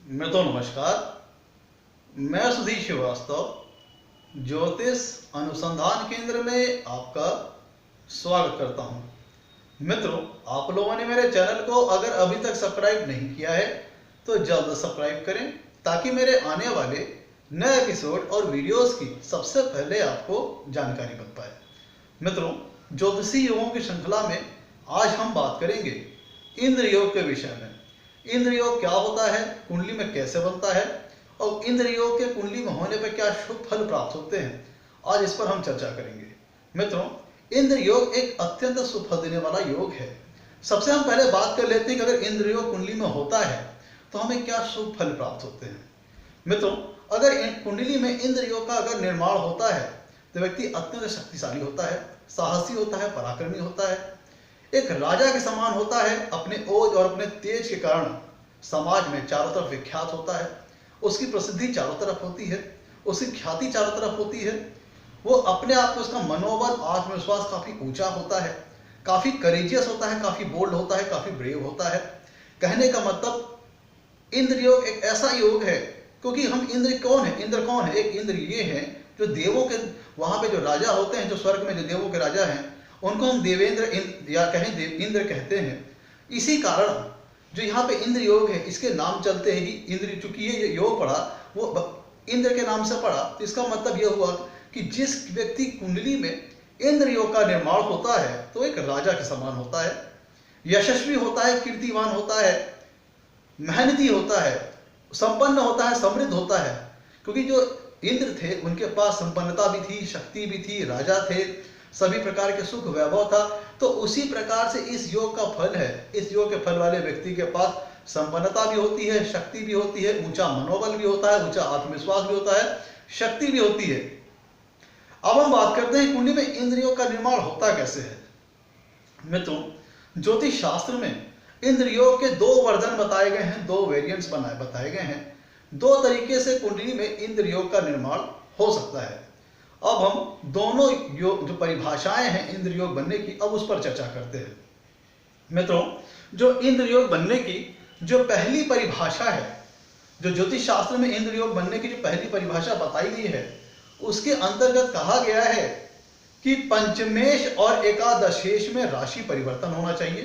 मित्रों नमस्कार। मैं सुधीर श्रीवास्तव ज्योतिष अनुसंधान केंद्र में आपका स्वागत करता हूं। मित्रों, आप लोगों ने मेरे चैनल को अगर अभी तक सब्सक्राइब नहीं किया है तो जल्द सब्सक्राइब करें ताकि मेरे आने वाले नए एपिसोड और वीडियोस की सबसे पहले आपको जानकारी बन पाए। मित्रों, ज्योतिषी योगों की श्रृंखला में आज हम बात करेंगे इंद्र योग के विषय में। इंद्र योग क्या होता है, कुंडली में कैसे बनता है और इंद्र योग के कुंडली में होने पर क्या शुभ फल प्राप्त होते हैं, आज इस पर हम चर्चा करेंगे। मित्रों, इंद्र योग एक अत्यंत शुभ फल देने वाला योग है। सबसे हम पहले बात कर लेते हैं कि अगर इंद्र योग कुंडली में होता है तो हमें क्या शुभ फल प्राप्त होते हैं। मित्रों, अगर कुंडली में इंद्र योग का अगर निर्माण होता है तो व्यक्ति अत्यंत शक्तिशाली होता है, साहसी होता है, पराक्रमी होता है, एक राजा के समान होता है। अपने ओज और अपने तेज के कारण समाज में चारों तरफ विख्यात होता है। उसकी प्रसिद्धि चारों तरफ होती है, उसकी ख्याति चारों तरफ होती है। वो अपने आप में उसका मनोबल, आत्मविश्वास काफी ऊंचा होता है, काफी करेजियस होता है, काफी बोल्ड होता है, काफी ब्रेव होता है। कहने का मतलब इंद्र योग एक ऐसा योग है, क्योंकि हम इंद्र कौन है, एक इंद्र ये है जो देवों के वहां पे जो राजा होते हैं, जो स्वर्ग में जो देवों के राजा हैं, उनको हम देवेंद्र या कहें इंद्र कहते हैं। इसी कारण जो यहाँ पे इंद्र योग है, इसके नाम चलते ही इंद्र, चूंकि ये योग पड़ा वो इंद्र के नाम से पड़ा, तो इसका मतलब यह हुआ कि जिस व्यक्ति कुंडली में इंद्र योग का निर्माण होता है तो एक राजा के समान होता है, यशस्वी होता है, कीर्तिवान होता है, मेहनती होता है, संपन्न होता है, समृद्ध होता है। क्योंकि जो इंद्र थे उनके पास संपन्नता भी थी, शक्ति भी थी, राजा थे, सभी प्रकार के सुख वैभव था। तो उसी प्रकार से इस योग का फल है। इस योग के फल वाले व्यक्ति के पास संपन्नता भी होती है, शक्ति भी होती है, ऊंचा मनोबल भी होता है, ऊंचा आत्मविश्वास भी होता है, शक्ति भी होती है। अब हम बात करते हैं कुंडली में इंद्र योग का निर्माण होता कैसे है। मित्रों, ज्योतिष शास्त्र में इंद्र योग के दो वर्जन बताए गए हैं, दो वेरिएंट्स बताए गए हैं। दो तरीके से कुंडली में इंद्र योग का निर्माण हो सकता है। अब हम दोनों योग जो परिभाषाएं हैं इंद्र योग बनने की, अब उस पर चर्चा करते हैं। मित्रों, जो इंद्र योग बनने की जो पहली परिभाषा है, जो ज्योतिष शास्त्र में इंद्र योग बनने की जो पहली परिभाषा बताई गई है, उसके अंतर्गत कहा गया है कि पंचमेश और एकादशेश में राशि परिवर्तन होना चाहिए।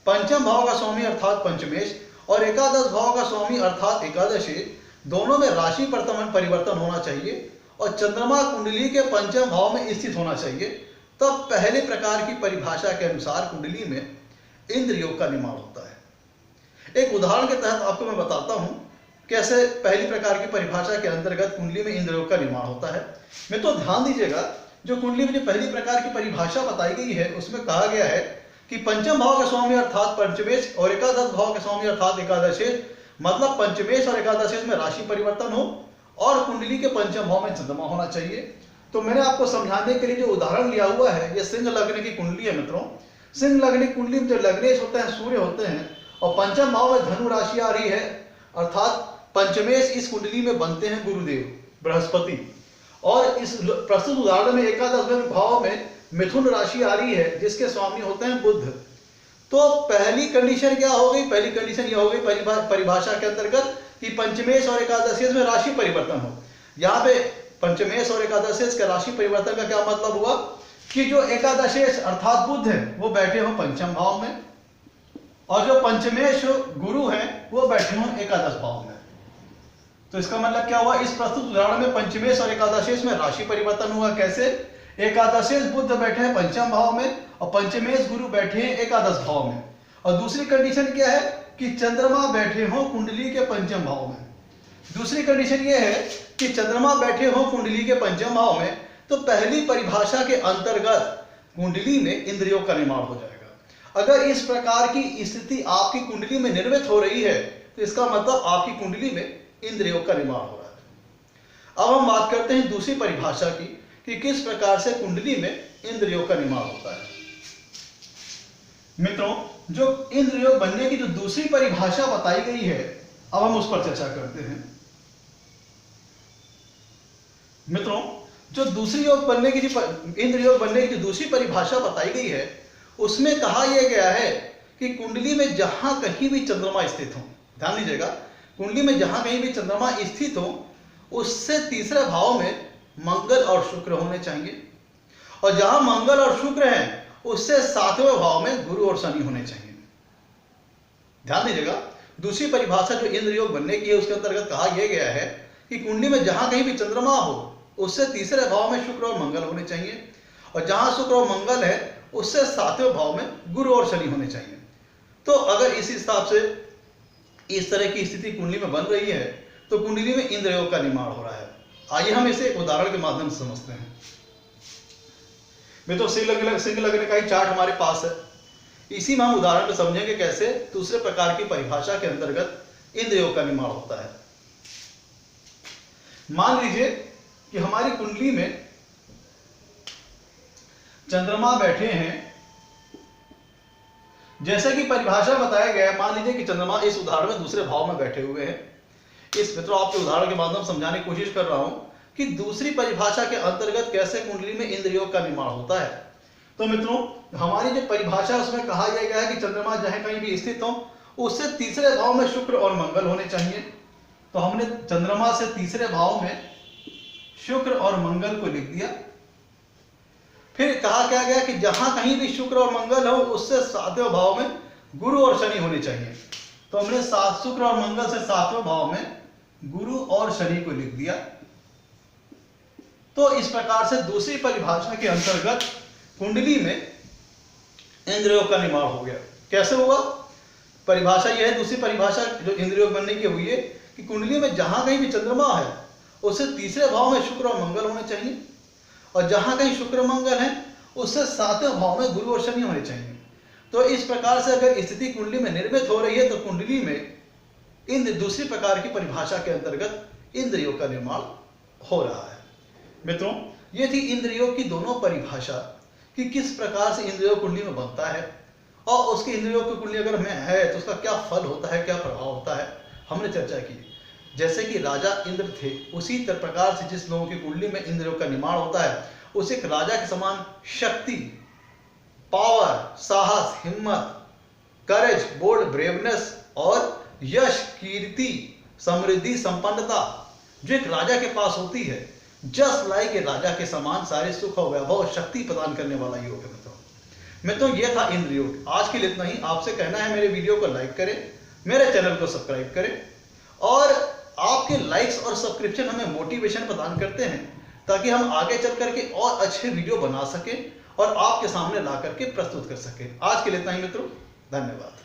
पंचम भाव का स्वामी अर्थात पंचमेश और एकादश भाव का स्वामी अर्थात एकादशेश, दोनों में राशि परिवर्तन होना चाहिए और चंद्रमा कुंडली के पंचम भाव में स्थित होना चाहिए। तब पहले प्रकार की परिभाषा के अनुसार कुंडली में इंद्र योग का निर्माण होता है। एक उदाहरण के तहत आपको मैं बताता हूं कैसे पहली प्रकार की परिभाषा के अंतर्गत कुंडली में इंद्र योग का निर्माण होता है। मैं तो ध्यान दीजिएगा, जो कुंडली में जो पहली प्रकार की परिभाषा बताई गई है उसमें कहा गया है कि पंचम भाव का स्वामी अर्थात पंचमेश और एकादश भाव के स्वामी अर्थात एकादशेश, मतलब पंचमेश और एकादशेश में राशि परिवर्तन हो और कुंडली के पंचम भाव में चंद्रमा होना चाहिए। तो मैंने आपको समझाने के लिए जो उदाहरण लिया हुआ है, ये सिंह लग्न की कुंडली है। मित्रों, सिंह लग्न की कुंडली में जो लग्नेश होते हैं, सूर्य होते हैं, और पंचम भाव में धनु राशि आ रही है, अर्थात पंचमेश इस कुंडली में बनते हैं गुरुदेव बृहस्पति, और इस प्रस्तुत उदाहरण में एकादश भाव में मिथुन राशि आ रही है जिसके स्वामी होते हैं बुध। तो पहली कंडीशन क्या हो गई, पहली कंडीशन यह हो गई परिभाषा के अंतर्गत कि पंचमेश और एकादशेश में राशि परिवर्तन हो। यहाँ पे पंचमेश और एकादशेश के राशि परिवर्तन का क्या मतलब हुआ कि जो एकादशेश अर्थात बुध है वो बैठे हो पंचम भाव में, और जो पंचमेश गुरु हैं वो बैठे हो एकादश भाव में। तो इसका मतलब क्या हुआ, इस प्रस्तुत उदाहरण में पंचमेश और एकादशेश में राशि परिवर्तन हुआ। कैसे? एकादशेश बुध बैठे हैं पंचम भाव में और पंचमेश गुरु बैठे हैं एकादश भाव में। और दूसरी कंडीशन क्या है कि चंद्रमा बैठे हो कुंडली के पंचम भाव में। दूसरी कंडीशन यह है कि चंद्रमा बैठे हो कुंडली के पंचम भाव में। तो पहली परिभाषा के अंतर्गत कुंडली में इंद्र योग का निर्माण हो जाएगा। अगर इस प्रकार की स्थिति आपकी कुंडली में निर्मित हो रही है तो इसका मतलब आपकी कुंडली में इंद्र योग का निर्माण हो रहा है। अब हम बात करते हैं दूसरी परिभाषा की कि किस प्रकार से कुंडली में इंद्र योग का निर्माण होता है। मित्रों, जो इंद्र योग बनने की जो दूसरी परिभाषा बताई गई है, अब हम उस पर चर्चा करते हैं। मित्रों, जो दूसरी योग बनने की जो इंद्र योग बनने की जो दूसरी परिभाषा बताई गई है उसमें कहा यह गया है कि कुंडली में जहां कहीं भी चंद्रमा स्थित हो, ध्यान दीजिएगा, कुंडली में जहां कहीं भी चंद्रमा स्थित हो उससे तीसरे भाव में मंगल और शुक्र होने चाहिए, और जहां मंगल और शुक्र हैं उससे सातवें भाव में गुरु और शनि होने चाहिए। ध्यान दीजिएगा, दूसरी परिभाषा जो इंद्र योग बनने की है उसके अंतर्गत कहा यह गया है कि कुंडली में जहां कहीं भी चंद्रमा हो उससे तीसरे भाव में शुक्र और मंगल होने चाहिए, और जहां शुक्र और मंगल है उससे सातवें भाव में गुरु और शनि होने चाहिए। तो अगर इस हिसाब से इस तरह की स्थिति कुंडली में बन रही है तो कुंडली में इंद्र योग का निर्माण हो रहा है। आइए हम इसे एक उदाहरण के माध्यम से समझते हैं। मित्रों, सिंह लगने का ही चार्ट हमारे पास है, इसी में हम उदाहरण में समझेंगे कैसे दूसरे प्रकार की परिभाषा के अंतर्गत इंद्र योग का निर्माण होता है। मान लीजिए कि हमारी कुंडली में चंद्रमा बैठे हैं, जैसे कि परिभाषा बताया गया है। मान लीजिए कि चंद्रमा इस उदाहरण में दूसरे भाव में बैठे हुए हैं। इस मित्रों आपके उदाहरण के माध्यम से समझाने की कोशिश कर रहा हूं कि दूसरी परिभाषा के अंतर्गत कैसे कुंडली में इंद्र योग का निर्माण होता है। तो मित्रों, हमारी जो परिभाषा है उसमें कहा यह गया है कि चंद्रमा जहां कहीं भी स्थित हो उससे तीसरे भाव में शुक्र और मंगल होने चाहिए। तो हमने चंद्रमा से तीसरे भाव में शुक्र और मंगल को लिख दिया। फिर कहा क्या गया कि जहां कहीं भी शुक्र और मंगल हो उससे सातवें भाव में गुरु और शनि होने चाहिए। तो हमने शुक्र और मंगल से सातवें भाव में गुरु और शनि को लिख दिया। तो इस प्रकार से दूसरी परिभाषा के अंतर्गत कुंडली में इंद्र योग का निर्माण हो गया। कैसे हुआ? परिभाषा यह है, दूसरी परिभाषा जो इंद्र योग बनने की हुई है कि कुंडली में जहां कहीं भी चंद्रमा है उससे तीसरे भाव में शुक्र और मंगल होने चाहिए, और जहां कहीं शुक्र मंगल है उससे सातवें भाव में गुरु और शनि होने चाहिए। तो इस प्रकार से अगर स्थिति कुंडली में निर्मित हो रही है तो कुंडली में इंद्र दूसरी प्रकार की परिभाषा के अंतर्गत इंद्र योग का निर्माण हो रहा है। मित्रों, ये थी इंद्र योग की दोनों परिभाषा कि किस प्रकार से इंद्र योग कुंडली में बनता है, और उसकी इंद्र योग की कुंडली अगर में है तो उसका क्या फल होता है, क्या प्रभाव होता है, हमने चर्चा की। जैसे कि राजा इंद्र थे उसी प्रकार से जिस लोगों की कुंडली में इंद्र योग का निर्माण होता है उसे एक राजा के समान शक्ति, पावर, साहस, हिम्मत, करेज, बोल्ड, ब्रेवनेस और यश, कीर्ति, समृद्धि, संपन्नता जो एक राजा के पास होती है, जस्ट लाइक ए राजा के समान सारे सुख और वैभव और शक्ति प्रदान करने वाला योग है। मित्रों, ये था इंद्र योग। आज के लिए इतना ही। आपसे कहना है मेरे वीडियो को लाइक करें, मेरे चैनल को सब्सक्राइब करें, और आपके लाइक्स और सब्सक्रिप्शन हमें मोटिवेशन प्रदान करते हैं ताकि हम आगे चल करके और अच्छे वीडियो बना सकें और आपके सामने ला करके प्रस्तुत कर सकें। आज के लिए इतना ही मित्रों, धन्यवाद।